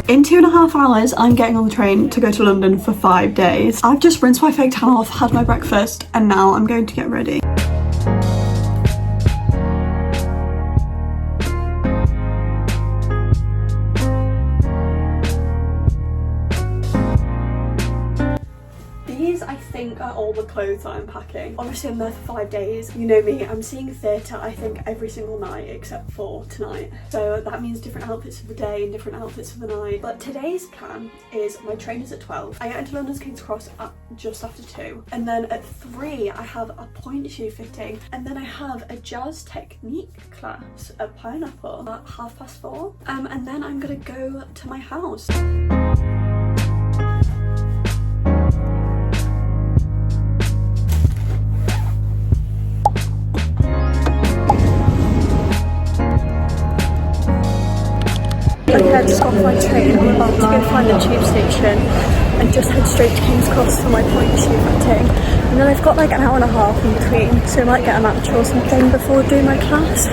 In 2.5 hours, I'm getting on the train to go to London for 5 days. I've just rinsed my fake tan off, had my breakfast, and now I'm going to get ready. These, I think, are all the clothes that I'm packing. Obviously, I'm there for 5 days. You know me, I'm seeing theatre, I think, every single night except for tonight. So that means different outfits for the day and different outfits for the night. But today's plan is my train is at 12. I get into London's King's Cross at just after 2. And then at 3, I have a point shoe fitting. And then I have a jazz technique class at Pineapple at 4:30. And then I'm gonna go to my house. I just got off my train. I'm about to go find the tube station and just head straight to King's Cross for my point shoe fitting. And then I've got like an hour and a half in between, so I might get a match or something before doing my class.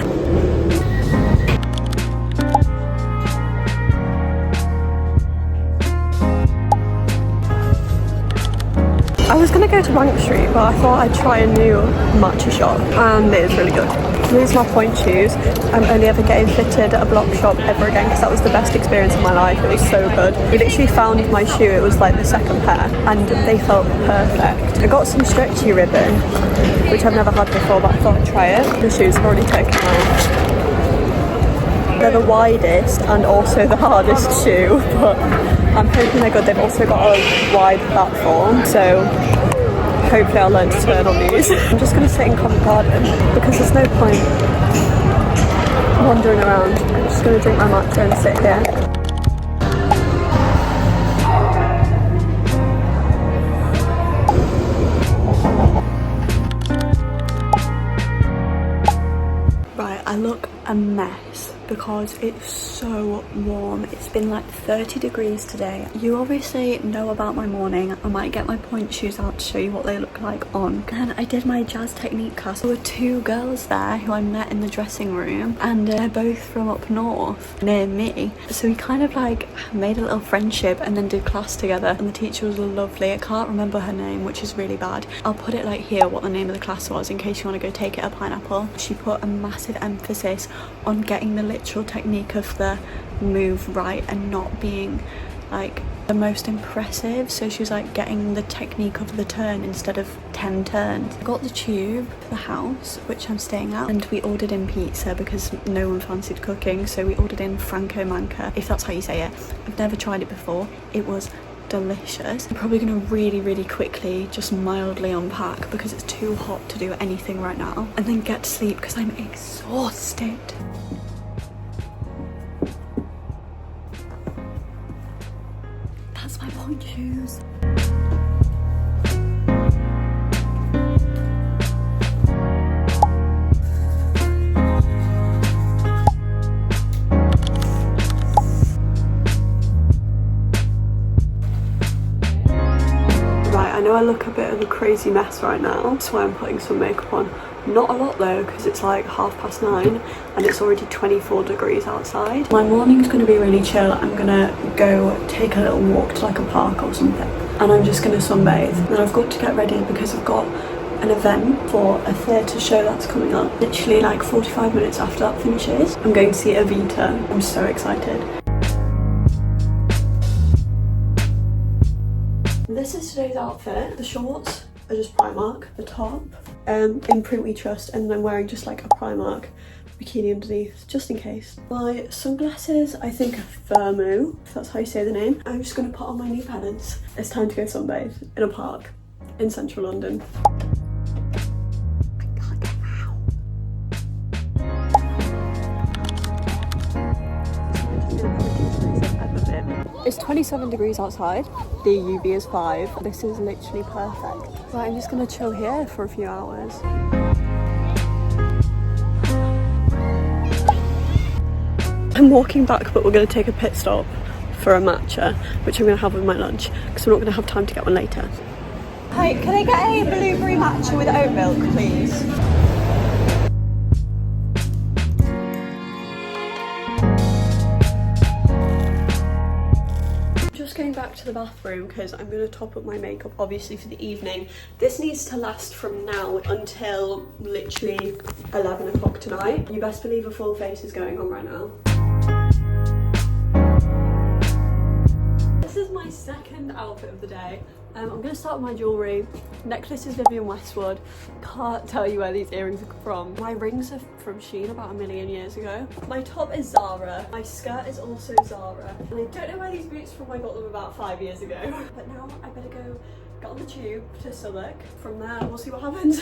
I was gonna go to Bank Street, but I thought I'd try a new matcha shop, and it is really good. Here's my point shoes. I'm only ever getting fitted at a block shop ever again because that was the best experience of my life. It was so good. We literally found my shoe, it was like the second pair, and they felt perfect. I got some stretchy ribbon, which I've never had before, but I thought I'd try it. The shoes have already taken off. They're the widest and also the hardest shoe, but I'm hoping they're good. They've also got a wide platform, so hopefully I'll learn to turn on these. I'm just going to sit in Covent Garden because there's no point wandering around. I'm just going to drink my matcha and sit here. Right, I look a mess because it's so warm. It's been like 30 degrees today. You obviously know about my morning. I might get my point shoes out to show you what they look like on. And I did my jazz technique class. There were 2 girls there who I met in the dressing room, and they're both from up north near me. So we kind of like made a little friendship and then did class together, and the teacher was lovely. I can't remember her name, which is really bad. I'll put it like here what the name of the class was in case you want to go take it at Pineapple. She put a massive emphasis on getting the literal technique of the move right and not being like the most impressive. So she was like getting the technique of the turn instead of 10 turns. I got the tube to the house which I'm staying at, and we ordered in pizza because no one fancied cooking, so we ordered in Franco Manca, if that's how you say it. I've never tried it before. It was delicious. I'm probably going to really quickly just mildly unpack because it's too hot to do anything right now, and then get to sleep because I'm exhausted. That's my point shoes. I know I look a bit of a crazy mess right now, that's why I'm putting some makeup on. Not a lot though, because it's like 9:30 and it's already 24 degrees outside. My morning's going to be really chill. I'm going to go take a little walk to like a park or something, and I'm just going to sunbathe. And I've got to get ready because I've got an event for a theatre show that's coming up. Literally like 45 minutes after that finishes, I'm going to see Evita. I'm so excited. This is today's outfit. The shorts are just Primark, the top in Print We Trust, and then I'm wearing just like a Primark bikini underneath, just in case. My sunglasses, I think are Thermo, if that's how you say the name. I'm just going to put on my New Balance. It's time to go sunbathe in a park in central London. It's 27 degrees outside, the UV is 5. This is literally perfect. Right, I'm just gonna chill here for a few hours. I'm walking back, but we're gonna take a pit stop for a matcha, which I'm gonna have with my lunch, because we're not gonna have time to get one later. Hi, can I get a blueberry matcha with oat milk, please? going back to the bathroom because I'm going to top up my makeup obviously for the evening. This needs to last from now until literally 11 o'clock tonight. You best believe a full face is going on right now. This is my second outfit of the day. I'm going to start with my jewellery. Necklace is Vivienne Westwood. Can't tell you where these earrings are from. My rings are from Shein about 1,000,000 years ago. My top is Zara. My skirt is also Zara. And I don't know where these boots are from. I got them about 5 years ago. But now I better go get on the tube to Southwark. From there, we'll see what happens.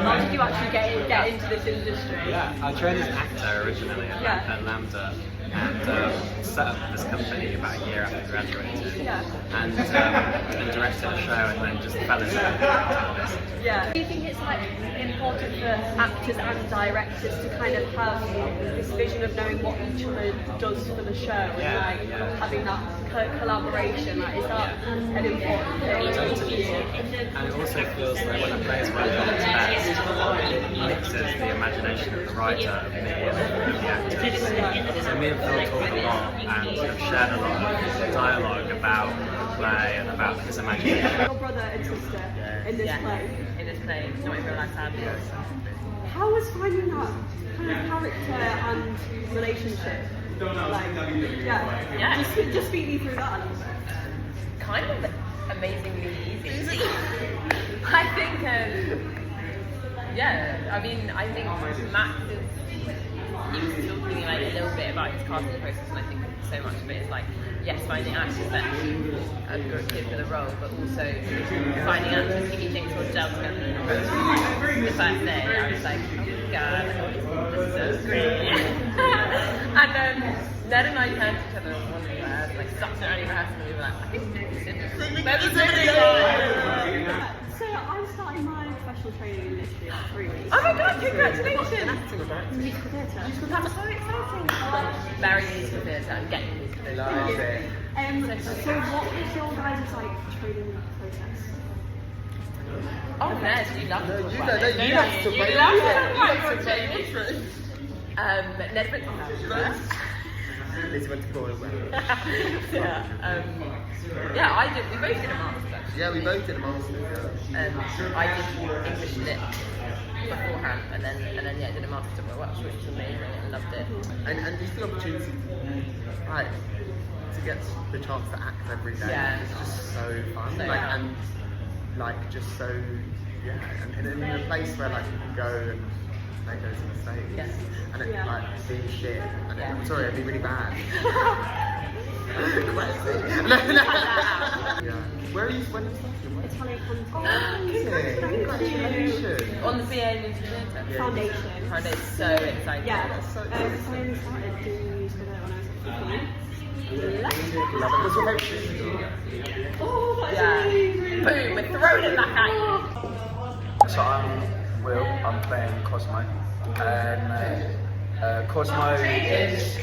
How did you actually get into this industry? Yeah, I trained as an actor originally at Lambda, and set up this company about a year after graduating, and directed a show, and then just fell in love with it. Yeah. Do you think it's like important for actors and directors to kind of have this vision of knowing what each other does for the show, and having that collaboration? Like, is that an important thing? Totally. And it also feels like when a play is well done, it's best. It mixes the imagination of the writer, of me, and of the actors. So me and Phil talk a lot and have shared a lot of dialogue about the play and about his imagination. Your brother and sister in this play. In this play, not in real life, sadly. How was finding that kind of character and relationship? Like, just speak me through that a little bit. Kind of amazingly easy. I think, I think Max is, he was talking to me like a little bit about his casting process, and I think so much of it is like, yes, finding actors that are good for the role, but also finding actors who you think will gel together in a role. The first day, I was like, oh my god, this is so great. And Ned and I turned to each other one day, like sucked it only rehearsal, and we were like, I think this is So I'm starting my professional training in literally like 3 weeks. Oh my god, congratulations! Musical theatre. That's so exciting. Very musical theatre, I'm getting musical theatre. So what was your guys' like training process? Oh, Ned, you love it. You love to it. Ned went to first. Liz went to Cornwall. Yeah, I did. We both did a master's. Yeah, we both did a master's. I did English lit beforehand, and then did a master's at Welsh, which was amazing, and loved it. And just the opportunity, right, to get the chance to act every day. Yeah. It's just so fun. And in a place where like you can go and make those mistakes. Yes. And it like being shit. And I'm sorry, it'd be really bad. Where are you? When are you starting? It's funny. Congratulations. On the BA in Musical Theatre. Foundation. So exciting. Yeah. So I only started doing musical theatre when I was 15. Love it. What's your favourite? Oh, that's amazing. Boom, we're throwing it back at you. So I'm Will, I'm playing Cosmo. Cosmo is a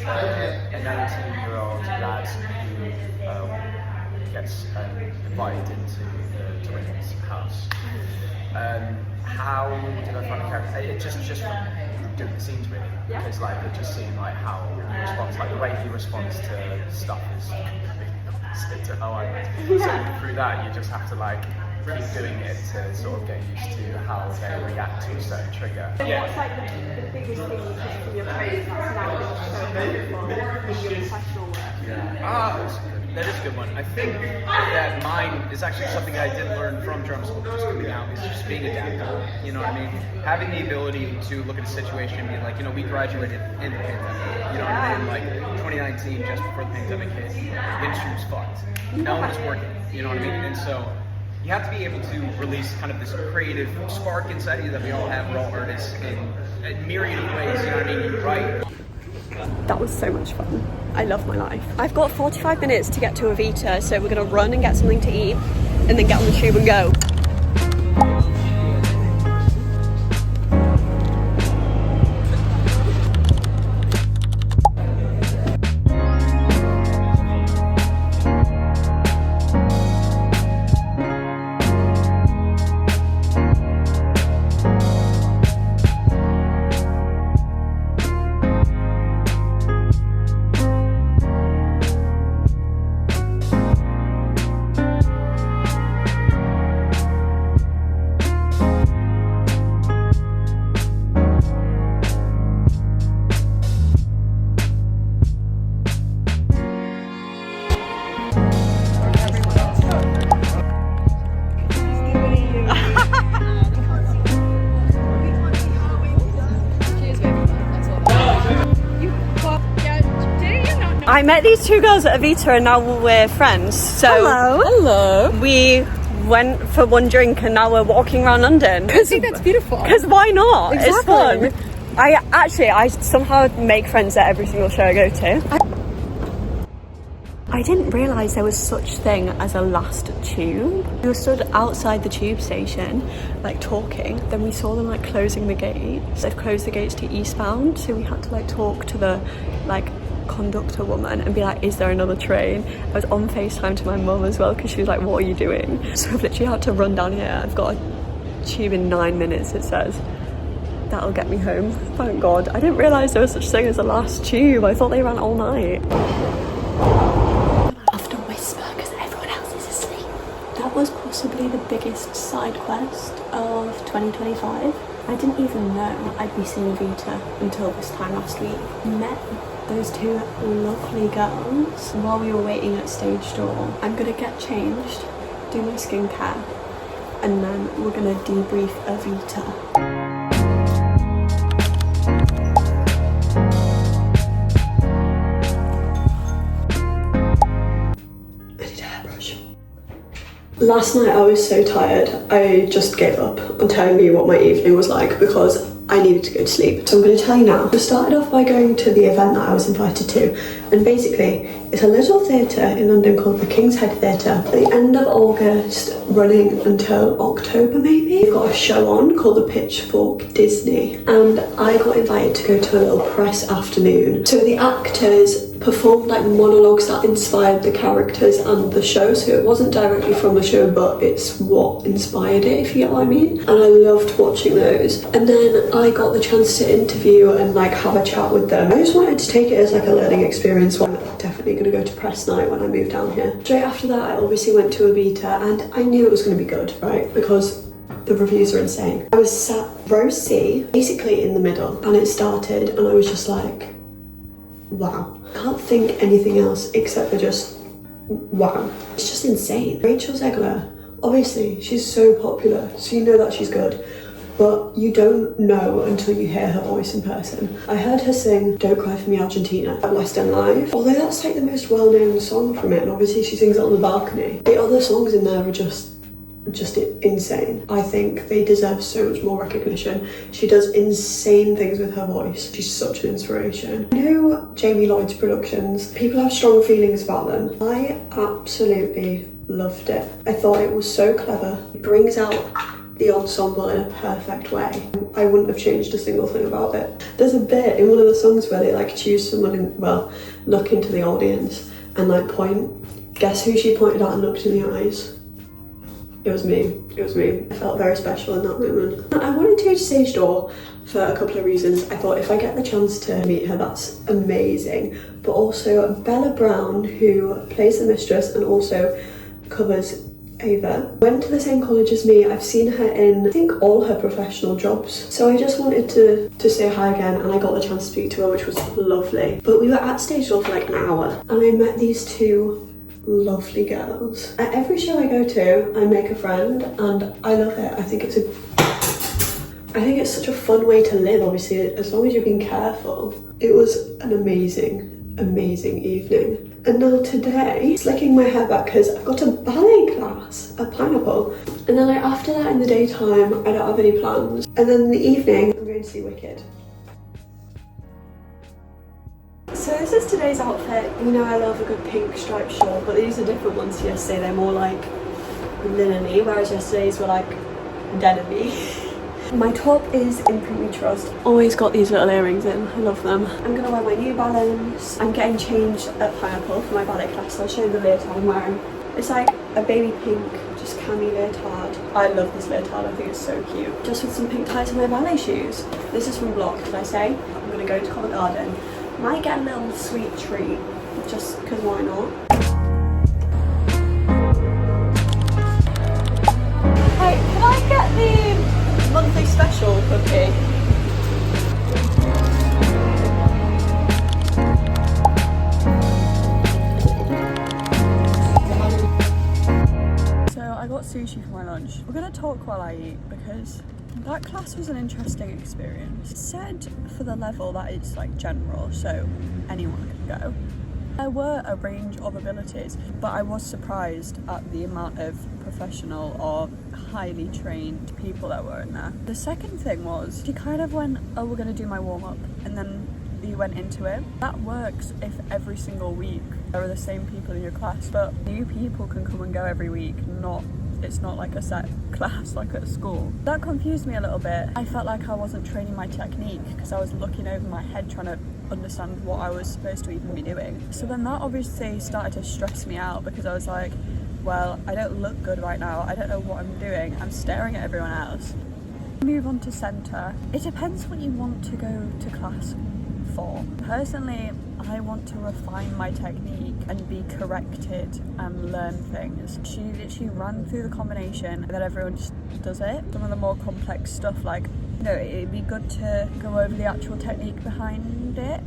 19-year-old lad who gets invited into the twins' house. How did I find the character? It just from doing the scenes really, because like it just seemed like how he responds, like the way he responds to stuff is completely opposite to how I would. So through that you just have to like keep doing it to sort of get used to how they react to a certain trigger. So what's like the biggest thing you take from your training that's now been so helpful in your professional work? That is a good one. I think that mine is actually something I did learn from drum school, just coming out, is just being adaptable. You know what I mean? Having the ability to look at a situation and be like, you know, we graduated in the pandemic. You know what I mean? Like 2019, just before the pandemic hit, the industry was fucked. No one was working. You know what I mean? And so you have to be able to release kind of this creative spark inside you that we all have. We're all artists in a myriad of ways. You know what I mean? Right? That was so much fun. I love my life. I've got 45 minutes to get to Evita, so we're gonna run and get something to eat and then get on the tube and go. I met these two girls at Evita and now we're friends. So hello. We went for one drink and now we're walking around London. I think that's beautiful. Because why not? Exactly. It's fun. I somehow make friends at every single show I go to. I didn't realise there was such thing as a last tube. We were stood outside the tube station, like talking. Then we saw them like closing the gates. They've closed the gates to eastbound, so we had to like talk to the like conductor woman and be like, is there another train? I was on FaceTime to my mum as well because she was like, what are you doing? So I've literally had to run down here. I've got a tube in 9 minutes, it says. That'll get me home, thank God. I didn't realise there was such thing as a last tube. I thought they ran all night. That was possibly the biggest side quest of 2025. I didn't even know I'd be seeing Evita until this time last week. Met those two lovely girls while we were waiting at stage door. I'm gonna get changed, do my skincare, and then we're gonna debrief Evita. Last night I was so tired, I just gave up on telling you what my evening was like because I needed to go to sleep. So I'm going to tell you now. I started off by going to the event that I was invited to, and basically it's a little theatre in London called the King's Head Theatre. At the end of August, running until October maybe, we've got a show on called the Pitchfork Disney, and I got invited to go to a little press afternoon. So the actors performed like monologues that inspired the characters and the show, so it wasn't directly from the show but it's what inspired it, if you get what I mean, and I loved watching those. And then I got the chance to interview and like have a chat with them. I just wanted to take it as like a learning experience. I'm definitely going to go to press night when I move down here. Straight after that I obviously went to Evita and I knew it was going to be good, right, because the reviews are insane. I was sat row C, basically in the middle, and it started and I was just like, wow. Can't think anything else except for just wow. It's just insane. Rachel Zegler, obviously she's so popular, so you know that she's good, but you don't know until you hear her voice in person. I heard her sing Don't Cry For Me Argentina at West End Live, although that's like the most well-known song from it, and obviously she sings it on the balcony. The other songs in there are just insane. I think they deserve so much more recognition. She does insane things with her voice. She's such an inspiration. I know Jamie Lloyd's productions, people have strong feelings about them. I absolutely loved it. I thought it was so clever. It brings out the ensemble in a perfect way. I wouldn't have changed a single thing about it. There's a bit in one of the songs where they like choose someone and, well, look into the audience and like point. Guess who she pointed at and looked in the eyes? It was me. It was me. I felt very special in that moment. I wanted to go to stage door for a couple of reasons. I thought if I get the chance to meet her, that's amazing. But also Bella Brown, who plays the mistress and also covers Ava, went to the same college as me. I've seen her in, I think, all her professional jobs. So I just wanted to say hi again, and I got the chance to speak to her, which was lovely. But we were at stage door for like an hour, and I met these two lovely girls. At every show I go to, I make a friend, and I love it. I think it's such a fun way to live, obviously, as long as you're being careful. It was an amazing evening. And now today, slicking my hair back because I've got a ballet class at Pineapple. And then like after that in the daytime, I don't have any plans. And then in the evening, I'm going to see Wicked. So this is today's outfit. You know I love a good pink striped shawl, but these are different ones to yesterday. They're more like linen-y, whereas yesterday's were like denim-y. My top is in Pink We Trust. Always got these little earrings in, I love them. I'm gonna wear my New Balance. I'm getting changed at Pineapple for my ballet class, so I'll show you the leotard I'm wearing. It's like a baby pink, just cami leotard. I love this leotard, I think it's so cute. Just with some pink ties and my ballet shoes. This is from Block, did I say? I'm gonna go to Covent Garden. Might get a little sweet treat, just because why not? Hey, can I get the monthly special cookie? So I got sushi for my lunch. We're gonna talk while I eat because that class was an interesting experience. It said for the level that it's like general, so anyone can go. There were a range of abilities, but I was surprised at the amount of professional or highly trained people that were in there. The second thing was, she kind of went, oh, we're going to do my warm-up, and then you went into it. That works if every single week there are the same people in your class, but new people can come and go every week, it's not like a set class like at school. That confused me a little bit. I felt like I wasn't training my technique because I was looking over my head trying to understand what I was supposed to even be doing. So then that obviously started to stress me out because I was like, well, I don't look good right now. I don't know what I'm doing. I'm staring at everyone else. Move on to centre. It depends what you want to go to class for. Personally, I want to refine my technique and be corrected and learn things. She literally ran through the combination and then everyone just does it. Some of the more complex stuff, like, you know, it'd be good to go over the actual technique behind it.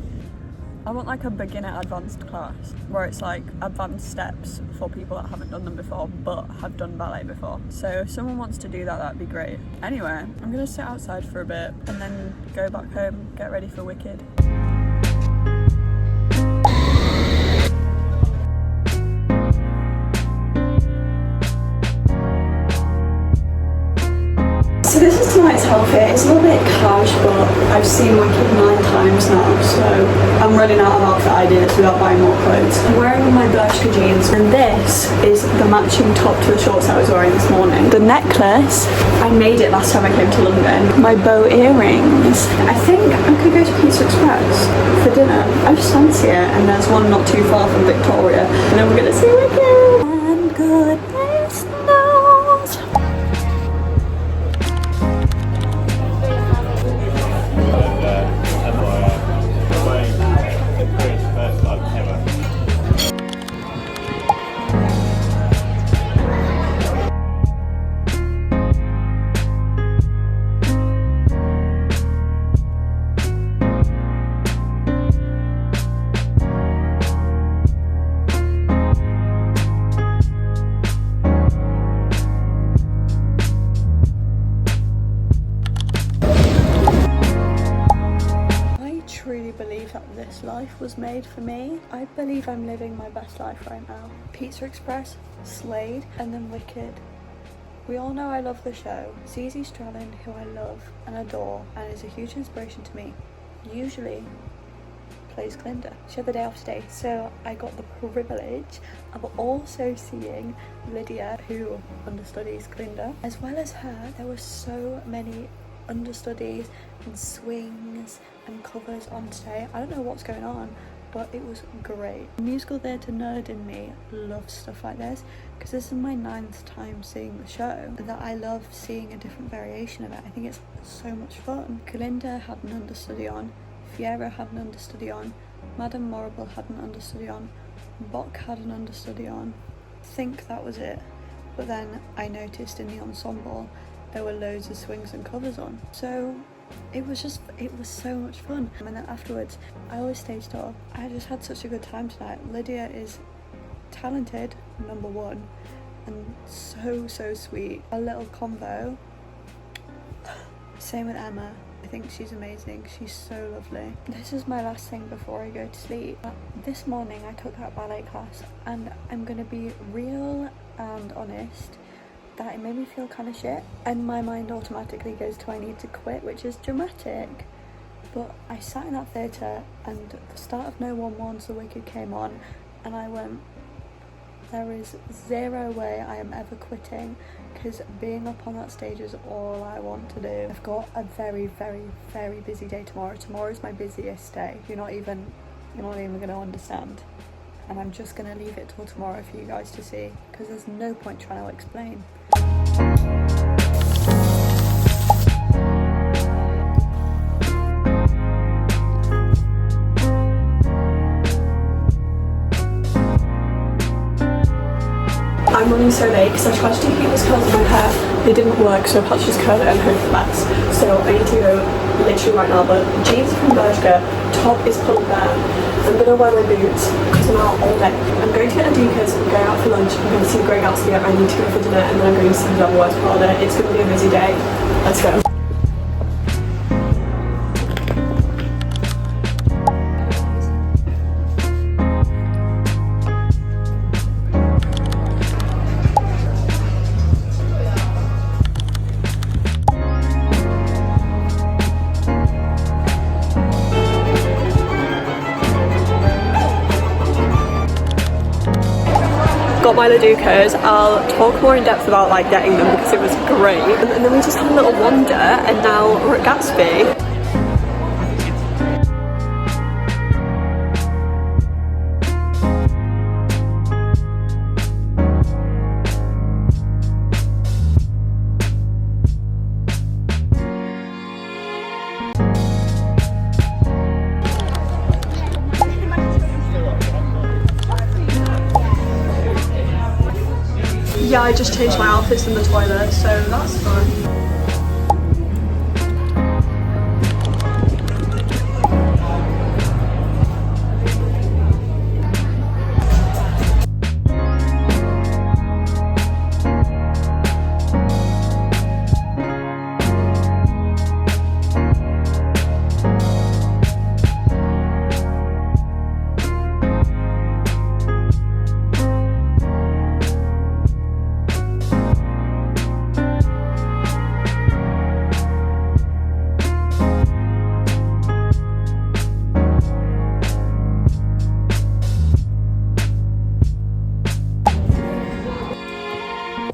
I want like a beginner advanced class where it's like advanced steps for people that haven't done them before but have done ballet before. So if someone wants to do that, that'd be great. Anyway, I'm gonna sit outside for a bit and then go back home, get ready for Wicked. So this is tonight's outfit. It's a little bit cash, but I've seen Wicked 9 times now, so I'm running out of outfit ideas without buying more clothes. I'm wearing my Bershka jeans, and this is the matching top to the shorts I was wearing this morning. The necklace, I made it last time I came to London. My bow earrings. I think I could go to Pizza Express for dinner. I just fancy it, and there's one not too far from Victoria, and then we're gonna see Wicked. And goodness knows. Believe that this life was made for me. I believe I'm living my best life right now. Pizza Express, Slade, and then Wicked. We all know I love the show. Zizi Stralin, who I love and adore and is a huge inspiration to me, usually plays Glinda. She had the day off today, so I got the privilege of also seeing Lydia, who understudies Glinda. As well as her, there were so many understudies and swings and covers on today. I don't know what's going on, but it was great. Musical Theatre nerd in me loves stuff like this because this is my 9th time seeing the show, that I love seeing a different variation of it. I think it's so much fun. Glinda had an understudy on, Fiera had an understudy on, Madame Morrible had an understudy on, Bok had an understudy on. I think that was it, but then I noticed in the ensemble there were loads of swings and covers on. So it was so much fun. And then afterwards, I always staged up. I just had such a good time tonight. Lydia is talented, number one, and so sweet. A little combo. Same with Emma. I think she's amazing. She's so lovely. This is my last thing before I go to sleep. This morning I took that ballet class, and I'm gonna be real and honest that it made me feel kind of shit, and my mind automatically goes to I need to quit, which is dramatic. But I sat in that theatre and the start of No One Wants the Wicked came on, and I went, there is zero way I am ever quitting, because being up on that stage is all I want to do. I've got a very busy day tomorrow. Tomorrow is my busiest day. You're not even going to understand. And I'm just going to leave it till tomorrow for you guys to see, because there's no point trying to explain. I'm running so late because I tried to do heatless curls in my hair. They didn't work, so I've had to just curl it and hope for the best. So I need to go literally right now, but jeans from Bershka, top is pulled down. I'm going to wear my boots because I'm out all day. I'm going to get Adidas, I'm going out for lunch, I'm going to see Great Gatsby, I need to go for dinner, and then I'm going to see the Double West Prada. It's going to be a busy day. Let's go. got my Laducas. I'll talk more in depth about like getting them because it was great. And then we just had a little wander and now we're at Gatsby. Yeah, I just changed my outfits in the toilet, so that's fun.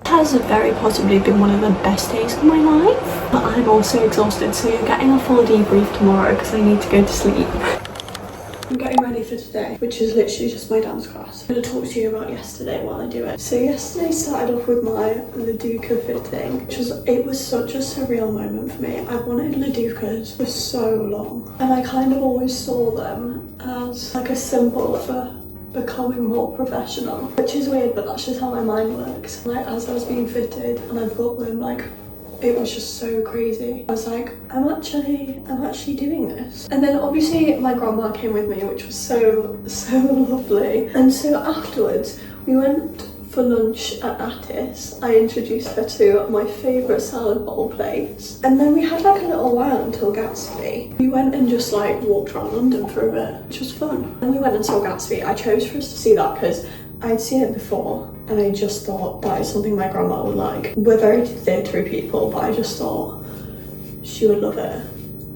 Has very possibly been one of the best days of my life, but I'm also exhausted, so you're getting a full debrief tomorrow because I need to go to sleep. I'm getting ready for today, which is literally just my dance class. I'm going to talk to you about yesterday while I do it. So yesterday started off with my Laduca fitting, it was such a surreal moment for me. I've wanted Laducas for so long, and I kind of always saw them as like a symbol for becoming more professional, which is weird, but that's just how my mind works. Like, as I was being fitted and I've got them, like, it was just so crazy. I was like, I'm actually doing this. And then obviously my grandma came with me, which was so lovely. And so afterwards we went for lunch at Attis. I introduced her to my favourite salad bowl plates. And then we had like a little while until Gatsby. We went and just like walked around London for a bit, which was fun. And we went and saw Gatsby. I chose for us to see that because I'd seen it before and I just thought that is something my grandma would like. We're very theatre people, but I just thought she would love it.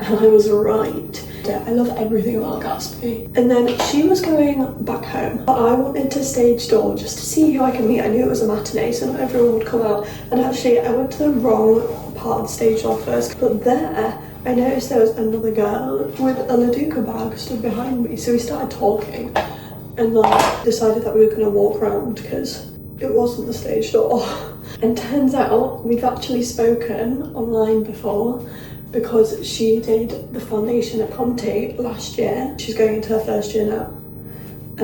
And I was right. I love everything about Gatsby. And then she was going back home, but I wanted to stage door just to see who I could meet. I knew it was a matinee, so not everyone would come out. And actually, I went to the wrong part of the stage door first. But there, I noticed there was another girl with a Laduca bag stood behind me. So we started talking and then decided that we were going to walk around because it wasn't the stage door. And turns out we've actually spoken online before, because she did the foundation at Conte last year. She's going into her first year now.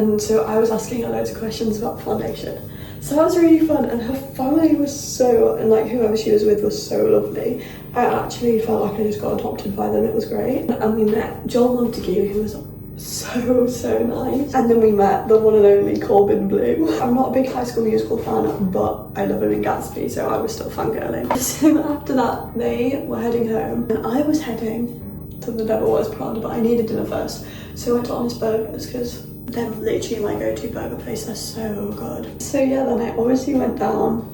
And so I was asking her loads of questions about foundation. So that was really fun, and her family was and like whoever she was with was so lovely. I actually felt like I just got adopted by them, it was great. And we met Joel Montague, who was so nice. And then we met the one and only Corbin Blue. I'm not a big High School Musical fan, but I love him in Gatsby, so I was still fangirling. So after that, they were heading home, and I was heading to the Devil Wears Prada, but I needed dinner first. So I went to Honest Burgers, because they're literally my go-to burger place, they're so good. So yeah, then I obviously went down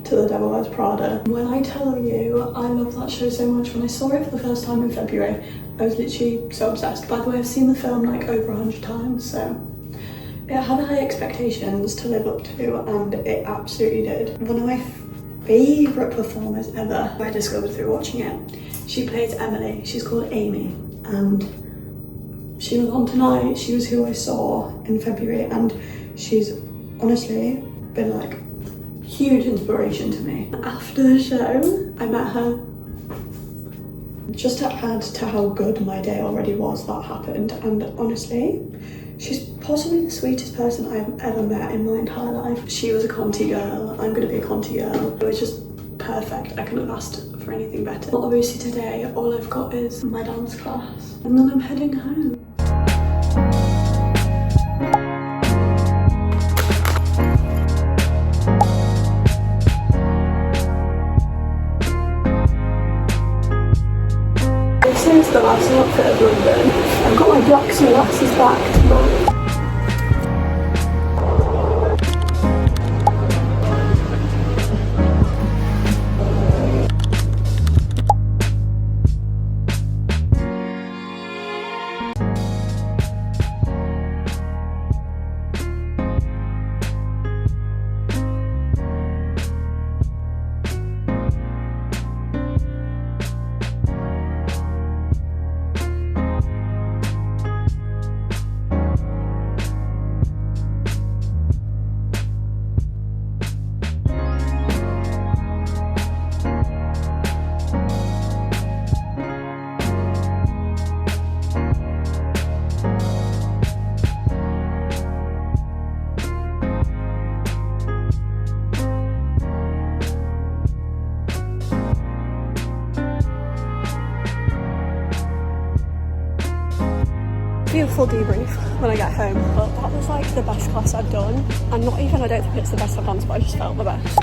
to the Devil Wears Prada. When I tell you, I love that show so much. When I saw it for the first time in February, I was literally so obsessed. By the way, I've seen the film like over 100 times, so it had high expectations to live up to, and it absolutely did. One of my favourite performers ever, I discovered through watching it. She plays Emily, she's called Amy, and she was on tonight. She was who I saw in February, and she's honestly been like huge inspiration to me. After the show, I met her. Just to add to how good my day already was, that happened, and honestly, she's possibly the sweetest person I've ever met in my entire life. She was a Conti girl, I'm gonna be a Conti girl. It was just perfect, I couldn't have asked for anything better. But obviously today, all I've got is my dance class, and then I'm heading home. This is the last outfit of London. I've got my black sunglasses back tonight. a full debrief when I get home, but that was like the best class I've done. And not even, I don't think it's the best I've done, but I just felt the best.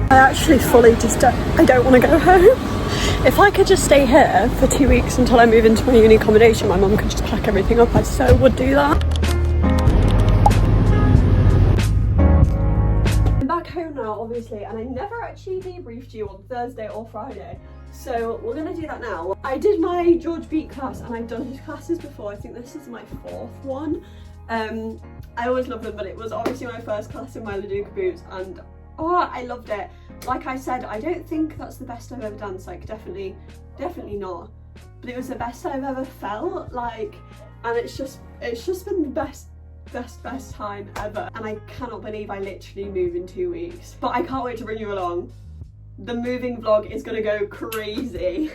I actually fully just I don't want to go home. If I could just stay here for 2 weeks until I move into my uni accommodation, my mum could just pack everything up. I so would do that. I'm back home now, obviously, and I never actually debriefed you on Thursday or Friday. So we're gonna do that now. I did my George Beat class and I've done his classes before. I think this is my 4th one. I always loved them, but it was obviously my first class in my Leduc boots, and oh, I loved it. Like I said, I don't think that's the best I've ever done, like definitely not. But it was the best I've ever felt, like, and it's just been the best time ever. And I cannot believe I literally move in 2 weeks. But I can't wait to bring you along. The moving vlog is gonna go crazy.